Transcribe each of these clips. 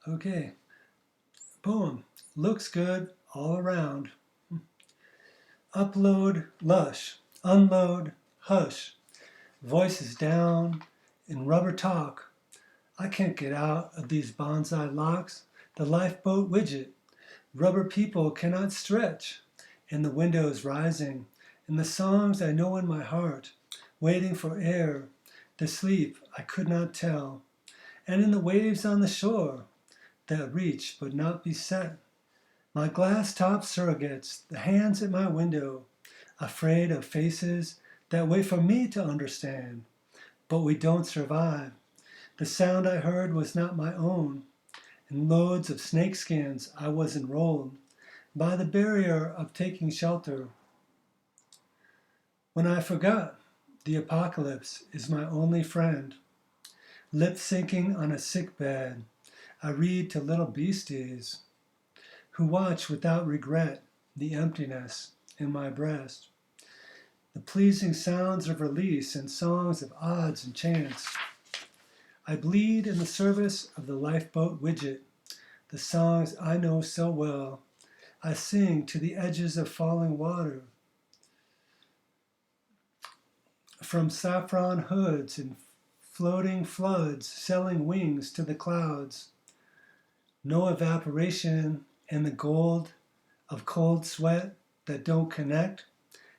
Okay, poem. Looks good all around. Upload, lush. Unload, hush. Voices down in rubber talk. I can't get out of these bonsai locks. The lifeboat widget. Rubber people cannot stretch. And the windows rising. And the songs I know in my heart. Waiting for air. The sleep I could not tell. And in the waves on the shore that reach but not be set. My glass-top surrogates, the hands at my window, afraid of faces that wait for me to understand. But we don't survive. The sound I heard was not my own. In loads of snakeskins I was enrolled by the barrier of taking shelter. When I forgot, the apocalypse is my only friend. Lip syncing on a sick bed, I read to little beasties who watch without regret the emptiness in my breast. The pleasing sounds of release and songs of odds and chance. I bleed in the service of the lifeboat widget, the songs I know so well. I sing to the edges of falling water. From saffron hoods and floating floods, selling wings to the clouds. No evaporation in the gold of cold sweat that don't connect.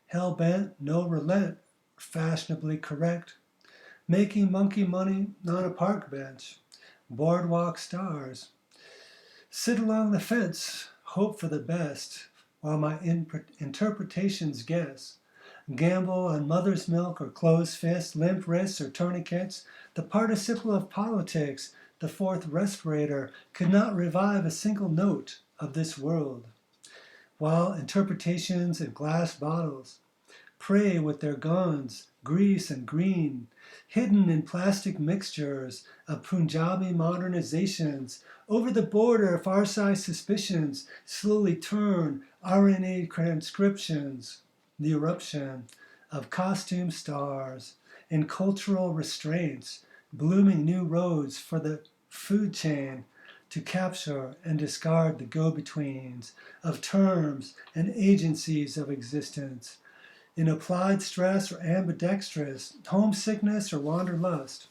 Hell-bent, no relent, fashionably correct. Making monkey money on a park bench. Boardwalk stars. Sit along the fence, hope for the best, while my interpretations guess. Gamble on mother's milk or closed fists, limp wrists or tourniquets. The participle of politics, the fourth respirator, could not revive a single note of this world. While interpretations in glass bottles pray with their guns, grease and green, hidden in plastic mixtures of Punjabi modernizations, over the border far-side suspicions slowly turn RNA transcriptions, the eruption of costume stars and cultural restraints, blooming new roads for the food chain to capture and discard the go-betweens of terms and agencies of existence, in applied stress or ambidextrous, homesickness or wanderlust,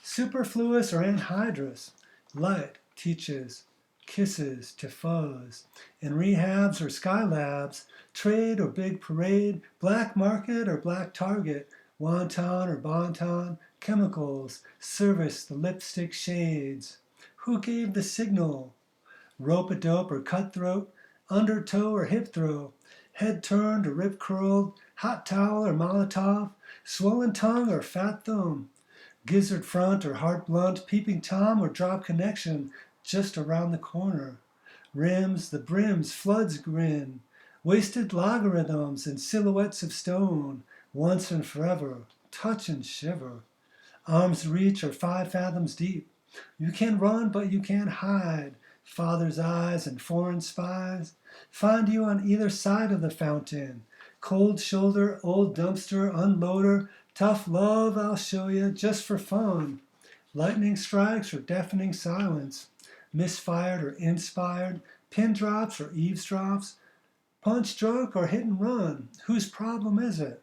superfluous or anhydrous, light teaches kisses to fuzz, in rehabs or skylabs, trade or big parade, black market or black target, wonton or bonton, chemicals, service the lipstick shades. Who gave the signal? Rope-a-dope or cutthroat, undertow or hip throw, head turned or rip curled, hot towel or Molotov, swollen tongue or fat thumb, gizzard front or heart blunt, peeping Tom or drop connection just around the corner. Rims, the brims, floods grin, wasted logarithms and silhouettes of stone, once and forever, touch and shiver. Arm's reach or 5 fathoms deep. You can run, but you can't hide. Father's eyes and foreign spies find you on either side of the fountain. Cold shoulder, old dumpster, unloader, tough love I'll show you just for fun. Lightning strikes or deafening silence, misfired or inspired, pin drops or eavesdrops, punch drunk or hit and run. Whose problem is it?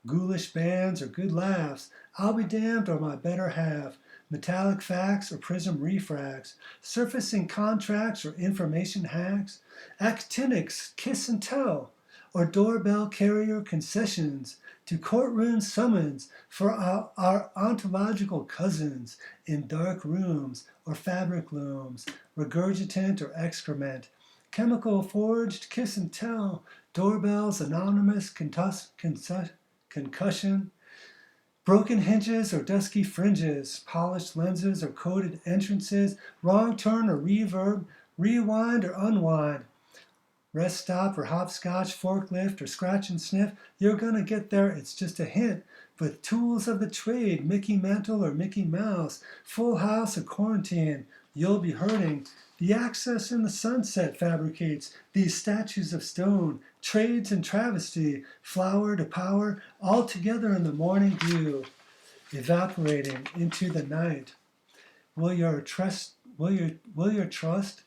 Ghoulish bands or good laughs, I'll be damned or my better half, metallic facts or prism refracts, surfacing contracts or information hacks, actinics, kiss and tell, or doorbell carrier concessions to courtroom summons for our ontological cousins in dark rooms or fabric looms, regurgitant or excrement, chemical forged kiss and tell, doorbells anonymous concussion, broken hinges or dusky fringes, polished lenses or coded entrances, wrong turn or reverb, rewind or unwind, rest stop or hopscotch, forklift or scratch and sniff. You're gonna get there, it's just a hint. With tools of the trade, Mickey Mantle or Mickey Mouse, full house or quarantine, you'll be hurting. The access in the sunset fabricates these statues of stone, trades and travesty, flower to power, all together in the morning dew, evaporating into the night. Will your Will your trust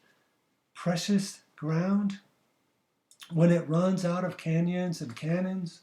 precious ground when it runs out of canyons and cannons,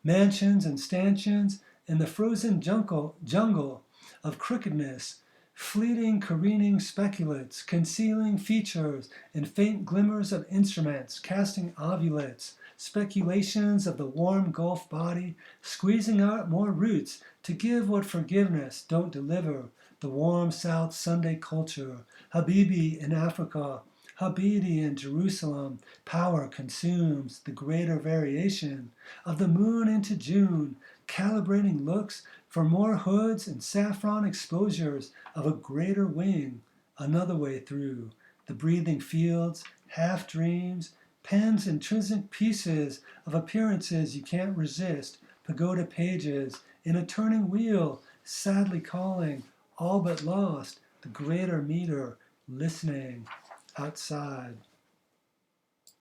mansions and stanchions in the frozen jungle of crookedness, fleeting careening speculates, concealing features and faint glimmers of instruments, casting ovulates, speculations of the warm Gulf body, squeezing out more roots to give what forgiveness don't deliver, the warm South Sunday culture, Habibi in Africa, Habidi in Jerusalem, power consumes the greater variation of the moon into June, calibrating looks for more hoods and saffron exposures of a greater wing, another way through the breathing fields, half dreams, pens intrinsic pieces of appearances you can't resist, pagoda pages in a turning wheel, sadly calling, all but lost, the greater meter, listening outside.